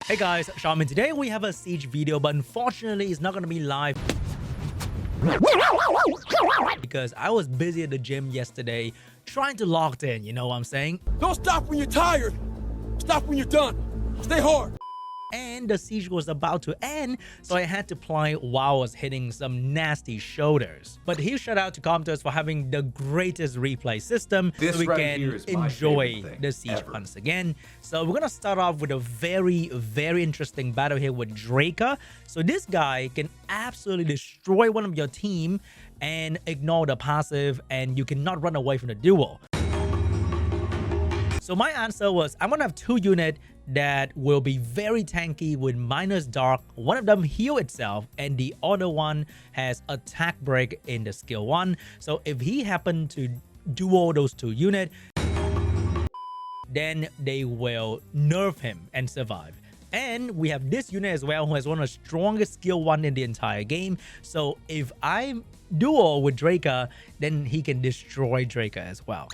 Hey guys, SeanB. Today we have a siege video, but unfortunately it's not going to be live because I was busy at the gym yesterday trying to lock in, you know what I'm saying? Don't stop when you're tired. Stop when you're done. Stay hard. And the siege was about to end, so I had to play while I was hitting some nasty shoulders. But huge shout out to Kakanos for having the greatest replay system so we can enjoy the siege once again. So we're gonna start off with a very interesting battle here with Drakar. So this guy can absolutely destroy one of your team and ignore the passive, and you cannot run away from the duel. So my answer was I'm gonna have two units that will be very tanky with minus dark. One of them heal itself and the other one has attack break in the skill 1. So if he happened to duo those two units, then they will nerf him and survive. And we have this unit as well who has one of the strongest skill 1 in the entire game. So if I duo with Drakar, then he can destroy Drakar as well.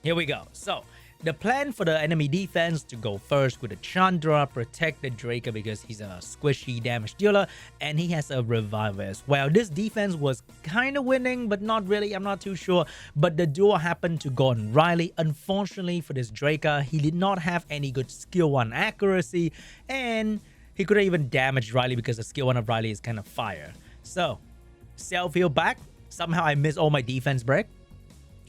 Here we go. So the plan for the enemy defense to go first with the Chandra, protect the Drakar because he's a squishy damage dealer and he has a reviver as well. This defense was kind of winning, but not really. I'm not too sure. But the duo happened to go on Riley. Unfortunately for this Drakar, he did not have any good skill 1 accuracy and he couldn't even damage Riley because the skill 1 of Riley is kind of fire. So self-heal back. Somehow I missed all my defense break.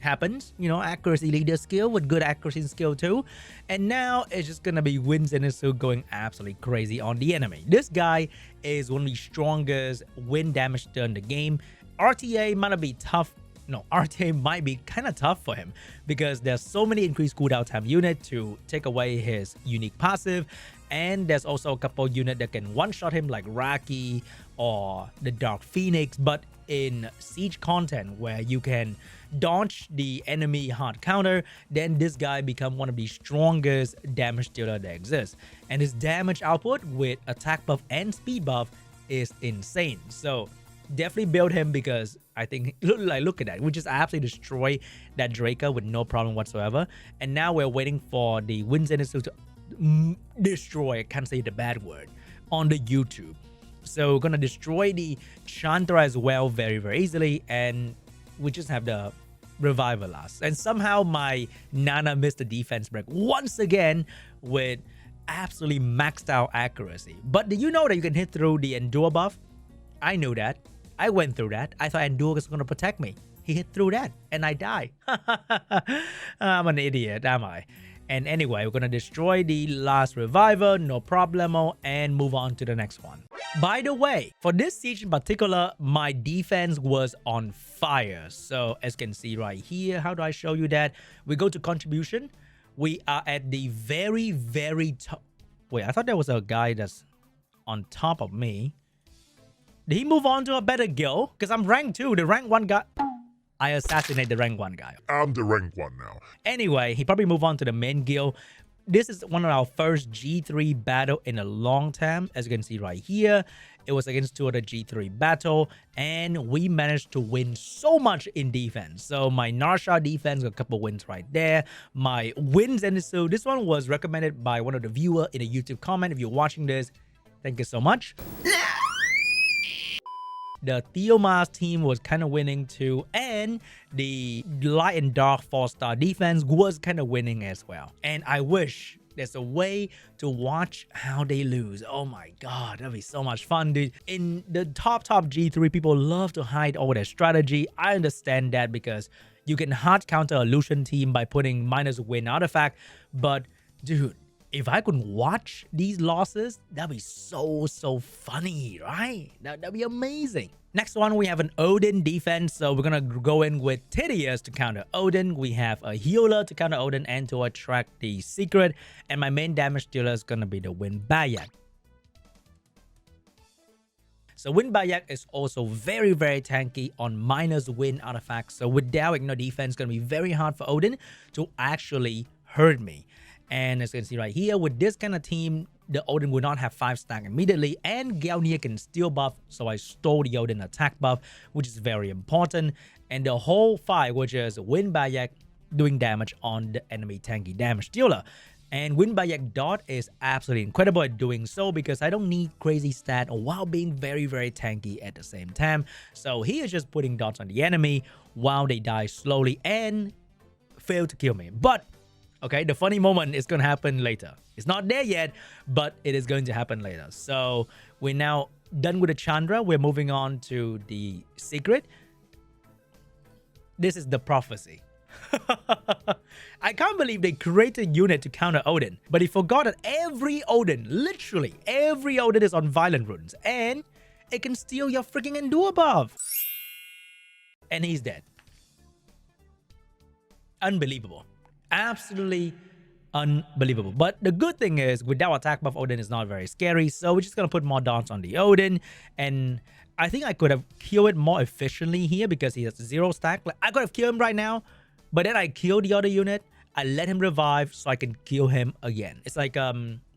Happens, you know, accuracy leader skill with good accuracy and skill too. And now it's just gonna be Wins and Isu going absolutely crazy on the enemy. This guy is one of the strongest wind damage dealer in the game. RTA might be tough. No, RTA might be kind of tough for him because there's so many increased cooldown time unit to take away his unique passive. And there's also a couple unit that can one-shot him like Raki or the Dark Phoenix. But in siege content where you can dodge the enemy hard counter, then this guy become one of the strongest damage dealer that exists. And his damage output with attack buff and speed buff is insane. So definitely build him because I think, look at that. We just absolutely destroy that Drakar with no problem whatsoever. And now we're waiting for the Wins and Isu to destroy, I can't say the bad word, on the YouTube. So we're gonna destroy the Chandra as well very easily, and we just have the revival last. And somehow my Nana missed the defense break once again with absolutely maxed out accuracy. But did you know that you can hit through the Endure buff? I knew that. I went through that. I thought Endure was gonna protect me. He hit through that and I die. I'm an idiot, am I? And anyway, we're gonna destroy the last reviver, no problemo, and move on to the next one. By the way, for this siege in particular, my defense was on fire. So as you can see right here, how do I show you that? We go to contribution. We are at the very top. Wait, I thought there was a guy that's on top of me. Did he move on to a better guild? Because I'm rank 2, the rank 1 guy. I assassinate the rank 1 guy. I'm the rank 1 now. Anyway, he probably moved on to the main guild. This is one of our first G3 battle in a long time. As you can see right here, it was against 2 other G3 battle, and we managed to win so much in defense. So my Narsha defense got a couple wins right there. My Wins and Isu, this one was recommended by one of the viewer in a YouTube comment. If you're watching this, thank you so much. The Theomas team was kind of winning too, and the Light and Dark 4-star defense was kind of winning as well. And I wish there's a way to watch how they lose. Oh my god, that'd be so much fun, dude. In the top G3, people love to hide all their strategy. I understand that because you can hard counter a Lushen team by putting minus win artifact, but dude, if I could watch these losses, that'd be so funny, right? That'd be amazing. Next one, we have an Odin defense. So we're gonna go in with Tittius to counter Odin. We have a healer to counter Odin and to attract the secret. And my main damage dealer is gonna be the Wind Bayak. So Wind Bayak is also very tanky on minus win artifacts. So with Dow Ignore defense, it's gonna be very hard for Odin to actually hurt me. And as you can see right here, with this kind of team, the Odin will not have 5 stack immediately, and Gelnir can steal buff, so I stole the Odin attack buff, which is very important. And the whole fight, which is Wind Bayak doing damage on the enemy tanky damage dealer. And Winbayak Dot is absolutely incredible at doing so because I don't need crazy stat while being very, very tanky at the same time. So he is just putting dots on the enemy while they die slowly and fail to kill me. But, okay, the funny moment is going to happen later. It's not there yet, but it is going to happen later. So we're now done with the Chandra. We're moving on to the secret. This is the prophecy. I can't believe they created a unit to counter Odin, but he forgot that every Odin, literally every Odin is on violent runes, and it can steal your freaking endure buff. And he's dead. Unbelievable. Absolutely unbelievable. But the good thing is, without attack buff, Odin is not very scary, so we're just gonna put more dots on the Odin, and I think I could have killed it more efficiently here because he has 0 stack. Like, I could have killed him right now, but then I killed the other unit. I let him revive so I can kill him again. It's like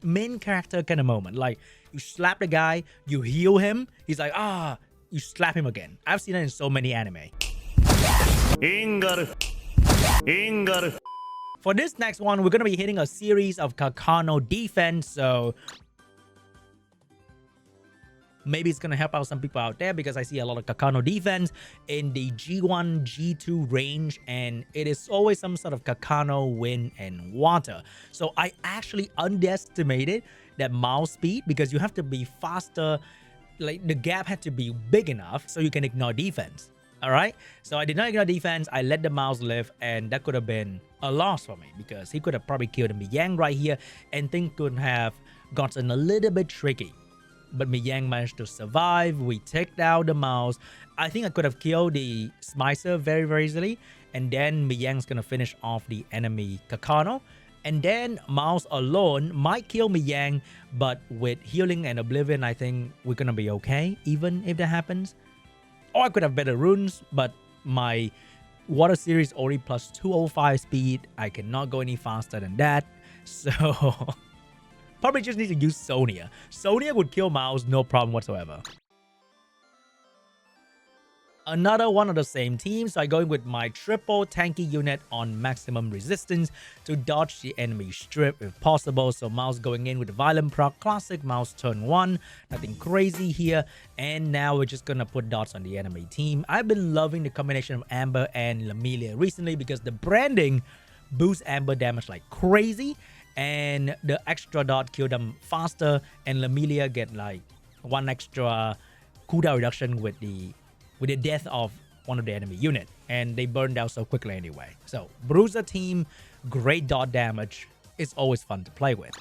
main character kind of moment. Like, you slap the guy, you heal him, he's like, you slap him again. I've seen it in so many anime. For this next one, we're going to be hitting a series of Kakano defense, so maybe it's going to help out some people out there because I see a lot of Kakano defense in the G1, G2 range, and it is always some sort of Kakano, wind, and water. So I actually underestimated that mouse speed because you have to be faster. Like, the gap had to be big enough so you can ignore defense. All right, so I did not ignore defense. I let the mouse live, and that could have been a loss for me because he could have probably killed Miyang right here, and things could have gotten a little bit tricky. But Miyang managed to survive. We take down the mouse. I think I could have killed the Smicer very, very easily, and then Miyang's gonna finish off the enemy Kakano, and then mouse alone might kill Miyang, but with healing and oblivion, I think we're gonna be okay, even if that happens. Or I could have better runes, but my water series only plus 205 speed. I cannot go any faster than that. So probably just need to use Sonia. Sonia would kill Mouse, no problem whatsoever. Another one of the same team, so I go in with my triple tanky unit on maximum resistance to dodge the enemy strip if possible. So Mouse going in with the violent proc, classic Mouse turn 1, nothing crazy here. And now we're just gonna put dots on the enemy team. I've been loving the combination of Amber and Lamelia recently because the branding boosts Amber damage like crazy, and the extra dot kill them faster, and Lamelia get like 1 extra cooldown reduction with the death of one of the enemy unit, and they burn down so quickly anyway. So Bruiser team, great dot damage. It's always fun to play with.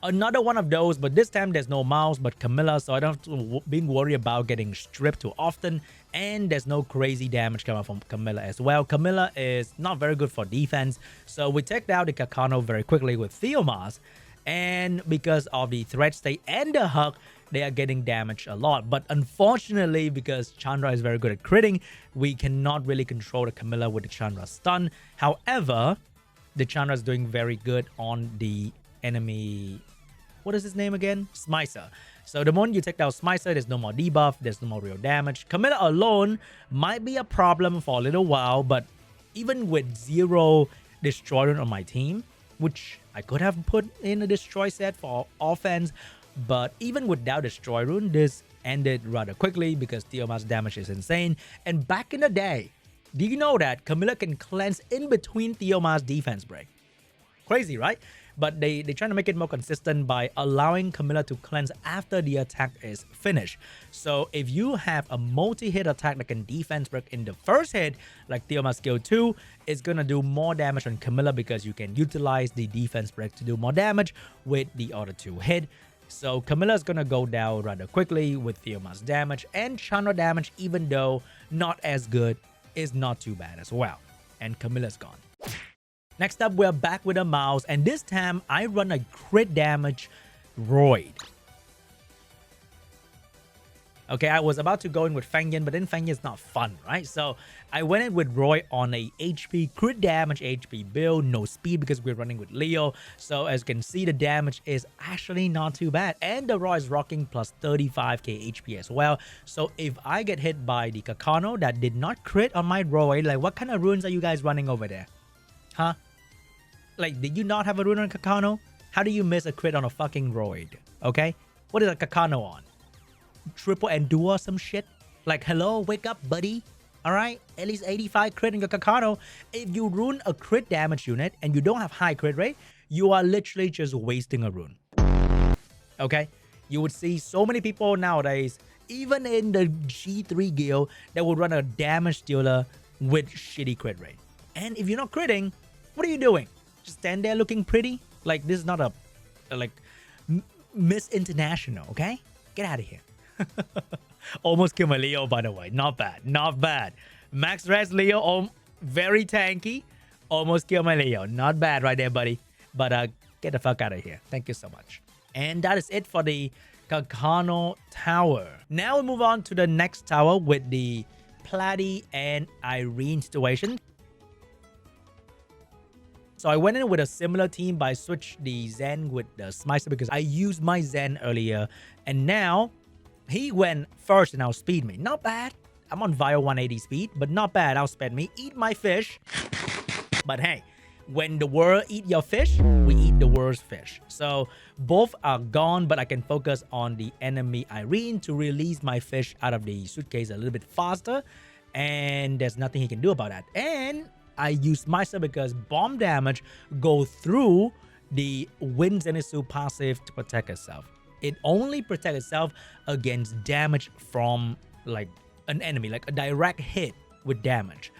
Another one of those, but this time there's no mouse but Camilla, so I don't have to be worried about getting stripped too often, and there's no crazy damage coming from Camilla as well. Camilla is not very good for defense, so we take down the Kakano very quickly with Theomas, and because of the threat state and the hug, they are getting damaged a lot. But unfortunately, because Chandra is very good at critting, we cannot really control the Camilla with the Chandra stun. However, the Chandra is doing very good on the enemy. What is his name again? Smicer. So the moment you take down Smicer, there's no more debuff, there's no more real damage. Camilla alone might be a problem for a little while, but even with 0 Destroy Rune on my team, which I could have put in a Destroy set for offense, but even without Destroy Rune, this ended rather quickly because Theomas' damage is insane. And back in the day, do you know that Camilla can cleanse in between Theomas' defense break? Crazy, right? But they try to make it more consistent by allowing Camilla to cleanse after the attack is finished. So if you have a multi-hit attack that can defense break in the first hit, like Theomas skill 2, it's gonna do more damage on Camilla because you can utilize the defense break to do more damage with the other 2 hit. So Camilla is gonna go down rather quickly with Theomas damage, and Chandra damage, even though not as good, is not too bad as well. And Camilla's gone. Next up, we're back with a mouse, and this time I run a crit damage Roid. Okay, I was about to go in with Fangyan, but then Fangyan is not fun, right? So I went in with Roy on a HP crit damage HP build, no speed because we're running with Leo. So as you can see, the damage is actually not too bad. And the Roy is rocking plus 35k HP as well. So if I get hit by the Kakano that did not crit on my Roy, like what kind of runes are you guys running over there? Huh? Like, did you not have a rune on Kakano? How do you miss a crit on a fucking Roid? Okay? What is a Kakano on? Triple Endure some shit? Like, hello, wake up, buddy. Alright? At least 85 crit in your Kakano. If you rune a crit damage unit and you don't have high crit rate, you are literally just wasting a rune. Okay? You would see so many people nowadays, even in the G3 guild, that would run a damage dealer with shitty crit rate. And if you're not critting, what are you doing? Just stand there looking pretty? Like, this is not a like, Miss International, okay? Get out of here. Almost killed my Leo, by the way. Not bad. Not bad. Max Res Leo, very tanky. Almost killed my Leo. Not bad right there, buddy. But get the fuck out of here. Thank you so much. And that is it for the Kakano Tower. Now we move on to the next tower with the Platty and Irene situation. So I went in with a similar team, but I switched the Zen with the Smicer because I used my Zen earlier. And now he went first and outspeed me. Not bad. I'm on Vio 180 speed, but not bad. Outsped me. Eat my fish. But hey, when the world eat your fish, we eat the world's fish. So both are gone, but I can focus on the enemy Irene to release my fish out of the suitcase a little bit faster. And there's nothing he can do about that. And I use Smicer because bomb damage go through the Wind Zenitsu passive to protect itself. It only protects itself against damage from like an enemy, like a direct hit with damage.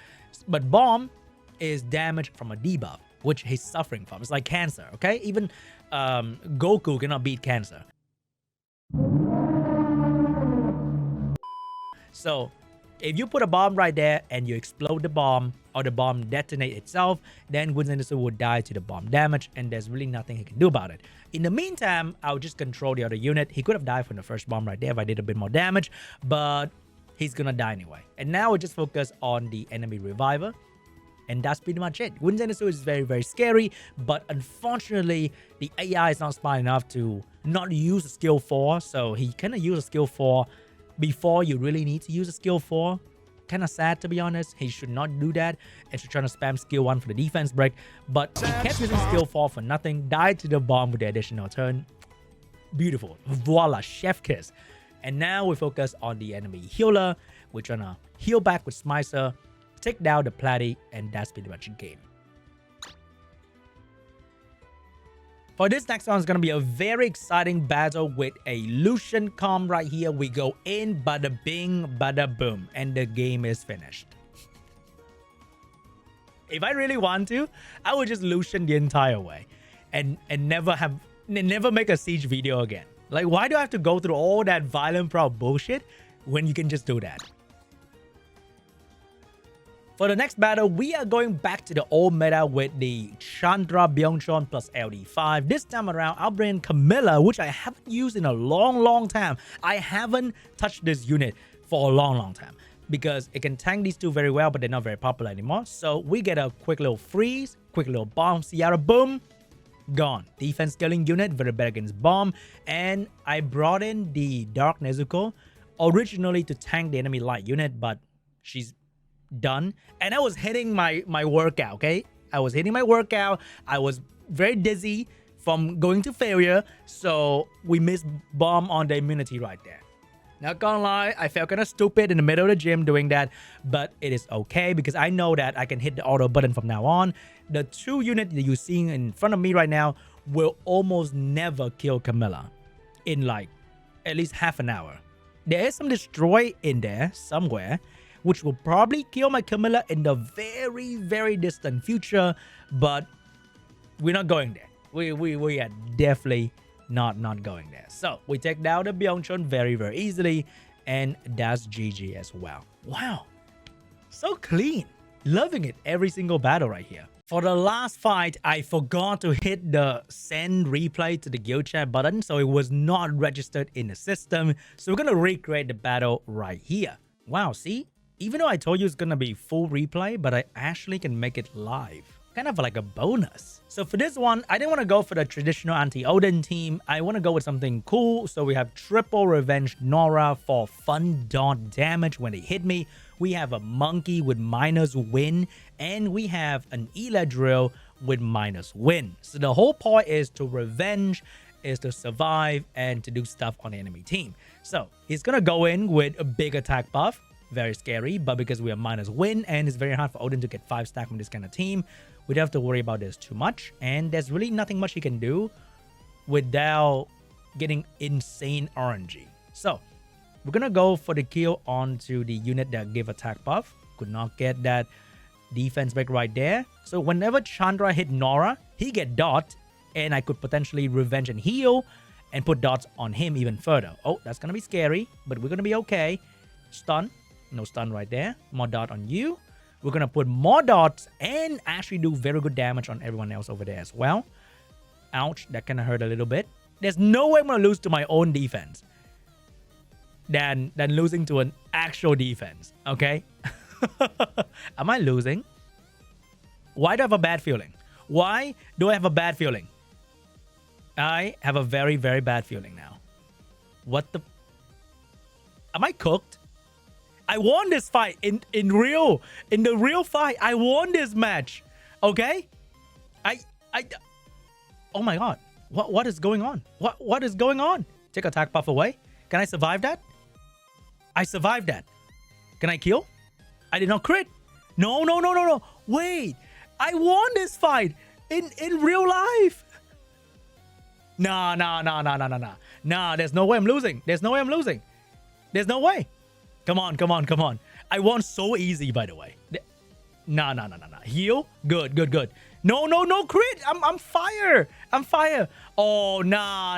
But bomb is damage from a debuff, which he's suffering from. It's like cancer, okay? Even Goku cannot beat cancer. So if you put a bomb right there and you explode the bomb or the bomb detonate itself, then Wind Zenitsu would die to the bomb damage and there's really nothing he can do about it. In the meantime, I'll just control the other unit. He could have died from the first bomb right there if I did a bit more damage, but he's gonna die anyway. And now we just focus on the enemy reviver. And that's pretty much it. Wind Zenitsu is very, very scary, but unfortunately, the AI is not smart enough to not use a skill 4. So he kind of used a skill 4 before you really need to use a skill 4. Kind of sad, to be honest. He should not do that and should try to spam skill 1 for the defense break. But he kept using skill 4 for nothing. Died to the bomb with the additional turn. Beautiful. Voila, chef kiss. And now we focus on the enemy healer. We're trying to heal back with Smicer, take down the Platty, and that's pretty much a game. For this next one, it's going to be a very exciting battle with a Lushen comp right here. We go in, bada bing, bada boom, and the game is finished. If I really want to, I would just Lushen the entire way and never make a siege video again. Like, why do I have to go through all that violent proud bullshit when you can just do that? For the next battle, we are going back to the old meta with the Chandra Byungchon plus LD5. This time around, I'll bring Camilla, which I haven't used in a long time. I haven't touched this unit for a long time because it can tank these two very well, but they're not very popular anymore. So we get a quick little freeze, quick little bomb, Sierra, boom, gone. Defense scaling unit, very bad against bomb. And I brought in the Dark Nezuko originally to tank the enemy light unit, but she's done. And I was hitting my workout, okay? I was hitting my workout. I was very dizzy from going to failure, so we missed bomb on the immunity right there. Not gonna lie, I felt kind of stupid in the middle of the gym doing that, but it is okay because I know that I can hit the auto button from now on. The two units that you're seeing in front of me right now will almost never kill Camilla in like at least half an hour. There is some destroy in there somewhere, which will probably kill my Camilla in the very distant future, but we're not going there. We are definitely not going there. So we take down the Byungchon very easily, and that's GG as well. Wow, so clean. Loving it every single battle right here. For the last fight, I forgot to hit the send replay to the guild chat button, so it was not registered in the system. So we're gonna recreate the battle right here. Wow, see? Even though I told you it's gonna be full replay, but I actually can make it live. Kind of like a bonus. So for this one, I didn't want to go for the traditional anti-Odin team. I want to go with something cool. So we have triple revenge Nora for fun dot damage when they hit me. We have a monkey with minus win. And we have an Eladriel with minus win. So the whole point is to revenge, is to survive, and to do stuff on the enemy team. So he's gonna go in with a big attack buff. Very scary, but because we are minus win and it's very hard for Odin to get 5 stack from this kind of team, we don't have to worry about this too much. And there's really nothing much he can do without getting insane RNG. So we're gonna go for the kill onto the unit that gave attack buff. Could not get that defense back right there. So whenever Chandra hit Nora, he get dot, and I could potentially revenge and heal and put dots on him even further. Oh, that's gonna be scary, but we're gonna be okay. Stun. No stun right there. More dot on you. We're gonna put more dots and actually do very good damage on everyone else over there as well. Ouch, that kind of hurt a little bit. There's no way I'm gonna lose to my own defense than losing to an actual defense. Okay. Am I losing? Why do I have a bad feeling? Why do I have a bad feeling? I have a very, very bad feeling now. What the? Am I cooked? I won this fight in the real fight. I won this match. Okay? Oh my god. What is going on? What is going on? Take attack buff away. Can I survive that? I survived that. Can I kill? I did not crit. No. Wait. I won this fight in real life. Nah. Nah, there's no way I'm losing. There's no way I'm losing. There's no way. Come on. I won so easy, by the way. Nah. Heal? Good. No, crit. I'm fire. Oh, nah.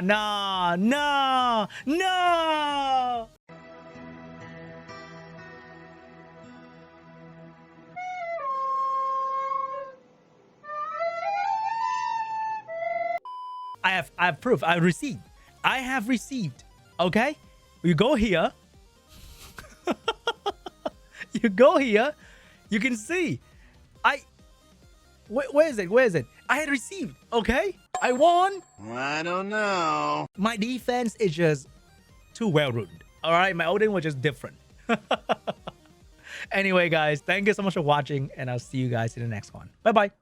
I have proof. I have received. Okay? You go here. You go here. You can see. Where is it? I had received. Okay? I won. I don't know. My defense is just too well rooted. Alright? My Odin was just different. Anyway, guys, thank you so much for watching, and I'll see you guys in the next one. Bye-bye.